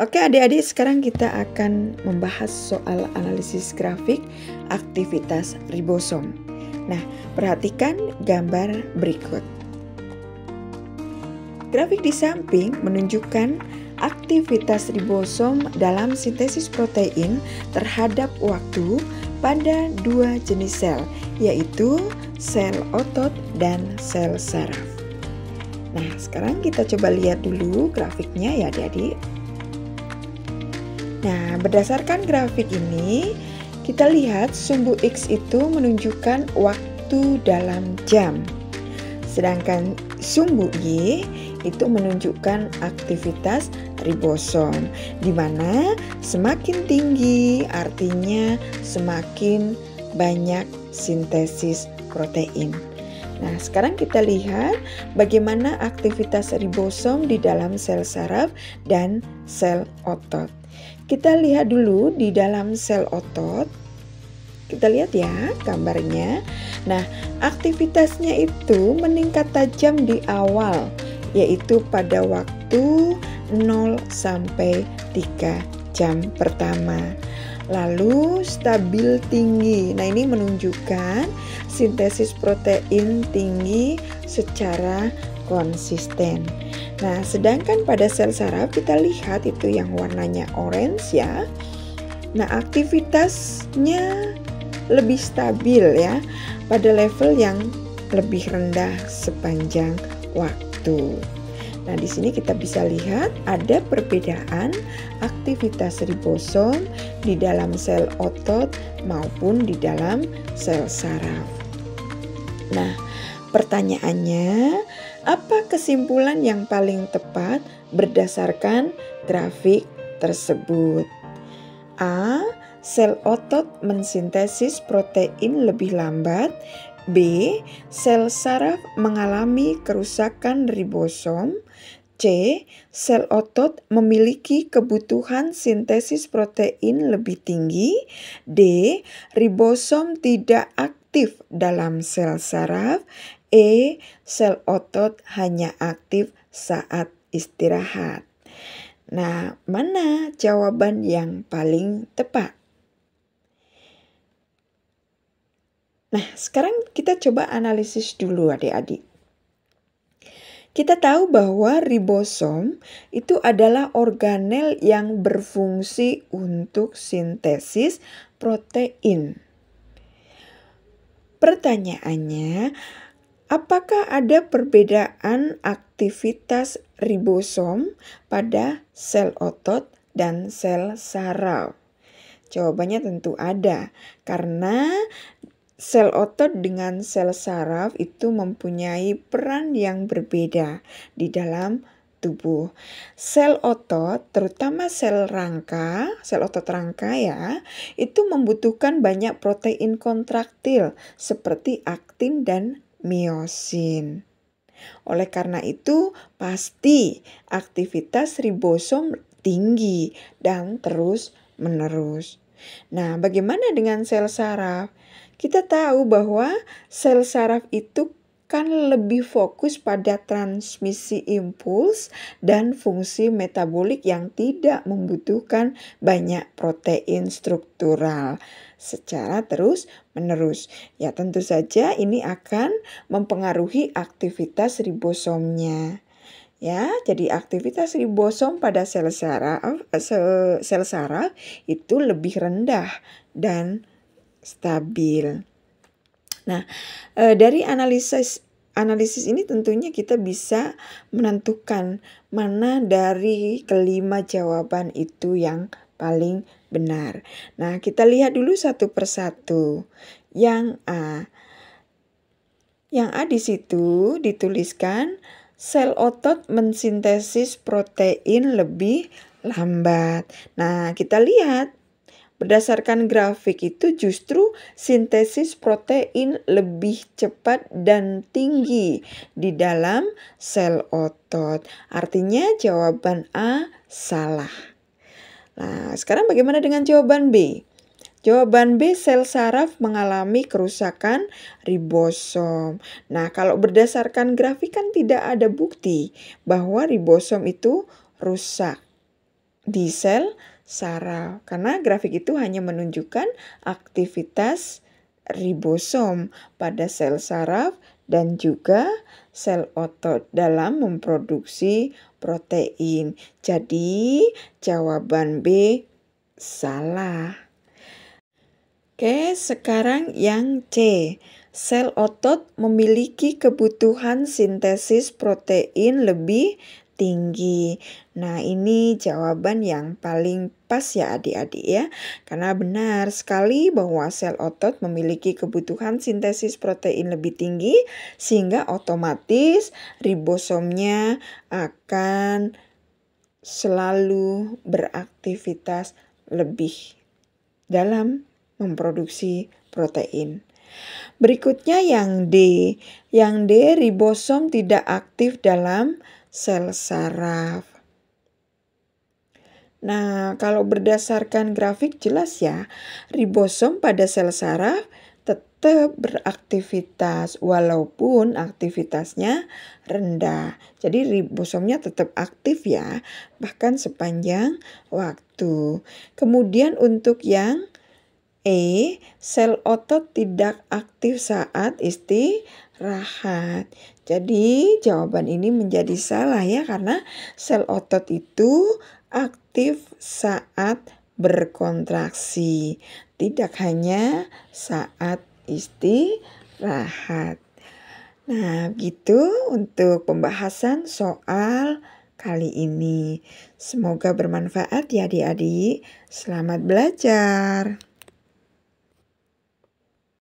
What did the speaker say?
Oke adik-adik, sekarang kita akan membahas soal analisis grafik aktivitas ribosom. Nah, perhatikan gambar berikut. Grafik di samping menunjukkan aktivitas ribosom dalam sintesis protein terhadap waktu pada dua jenis sel, yaitu sel otot dan sel saraf. Nah, sekarang kita coba lihat dulu grafiknya ya adik-adik. Nah, berdasarkan grafik ini, kita lihat sumbu X itu menunjukkan waktu dalam jam. Sedangkan sumbu Y itu menunjukkan aktivitas ribosom, di mana semakin tinggi artinya semakin banyak sintesis protein. Nah, sekarang kita lihat bagaimana aktivitas ribosom di dalam sel saraf dan sel otot. Kita lihat dulu di dalam sel otot. Kita lihat ya gambarnya. Nah, aktivitasnya itu meningkat tajam di awal, yaitu pada waktu 0 sampai 3 jam pertama. Lalu stabil tinggi. Nah, ini menunjukkan sintesis protein tinggi secara konsisten. Nah, sedangkan pada sel saraf kita lihat itu yang warnanya orange ya. Nah, aktivitasnya lebih stabil ya pada level yang lebih rendah sepanjang waktu. Nah, di sini kita bisa lihat ada perbedaan aktivitas ribosom di dalam sel otot maupun di dalam sel saraf. Nah, pertanyaannya, apa kesimpulan yang paling tepat berdasarkan grafik tersebut? A. Sel otot mensintesis protein lebih lambat. B. Sel saraf mengalami kerusakan ribosom. C. Sel otot memiliki kebutuhan sintesis protein lebih tinggi. D. Ribosom tidak aktif dalam sel saraf. E. Sel otot hanya aktif saat istirahat. Nah, mana jawaban yang paling tepat? Nah, sekarang kita coba analisis dulu adik-adik. Kita tahu bahwa ribosom itu adalah organel yang berfungsi untuk sintesis protein. Pertanyaannya, apakah ada perbedaan aktivitas ribosom pada sel otot dan sel saraf? Jawabannya tentu ada, karena sel otot dengan sel saraf itu mempunyai peran yang berbeda di dalam tubuh. Sel otot, terutama sel otot rangka ya, itu membutuhkan banyak protein kontraktil seperti aktin dan miosin. Oleh karena itu, pasti aktivitas ribosom tinggi dan terus-menerus. Nah, bagaimana dengan sel saraf? Kita tahu bahwa sel saraf itu kan lebih fokus pada transmisi impuls dan fungsi metabolik yang tidak membutuhkan banyak protein struktural secara terus-menerus. Ya, tentu saja ini akan mempengaruhi aktivitas ribosomnya. Ya, jadi aktivitas ribosom pada sel saraf itu lebih rendah dan stabil. Nah, dari analisis ini tentunya kita bisa menentukan mana dari kelima jawaban itu yang paling benar. Nah, kita lihat dulu satu persatu. Yang A. Yang A di situ dituliskan sel otot mensintesis protein lebih lambat. Nah, kita lihat berdasarkan grafik itu justru sintesis protein lebih cepat dan tinggi di dalam sel otot. Artinya jawaban A salah. Nah, sekarang bagaimana dengan jawaban B? Jawaban B, sel saraf mengalami kerusakan ribosom. Nah, kalau berdasarkan grafik kan tidak ada bukti bahwa ribosom itu rusak. di sel saraf. Karena grafik itu hanya menunjukkan aktivitas ribosom pada sel saraf dan juga sel otot dalam memproduksi protein. Jadi jawaban B salah. Oke, sekarang yang C. Sel otot memiliki kebutuhan sintesis protein lebih tinggi. Nah, ini jawaban yang paling pas ya adik-adik ya. Karena benar sekali bahwa sel otot memiliki kebutuhan sintesis protein lebih tinggi sehingga otomatis ribosomnya akan selalu beraktivitas lebih dalam memproduksi protein. Berikutnya yang D. Yang D, ribosom tidak aktif dalam sel saraf. Nah, kalau berdasarkan grafik jelas ya, ribosom pada sel saraf tetap beraktivitas walaupun aktivitasnya rendah. Jadi ribosomnya tetap aktif ya, bahkan sepanjang waktu. Kemudian untuk yang E, sel otot tidak aktif saat istirahat. Jadi jawaban ini menjadi salah ya karena sel otot itu aktif saat berkontraksi, tidak hanya saat istirahat. Nah, gitu untuk pembahasan soal kali ini. Semoga bermanfaat ya adik-adik. Selamat belajar.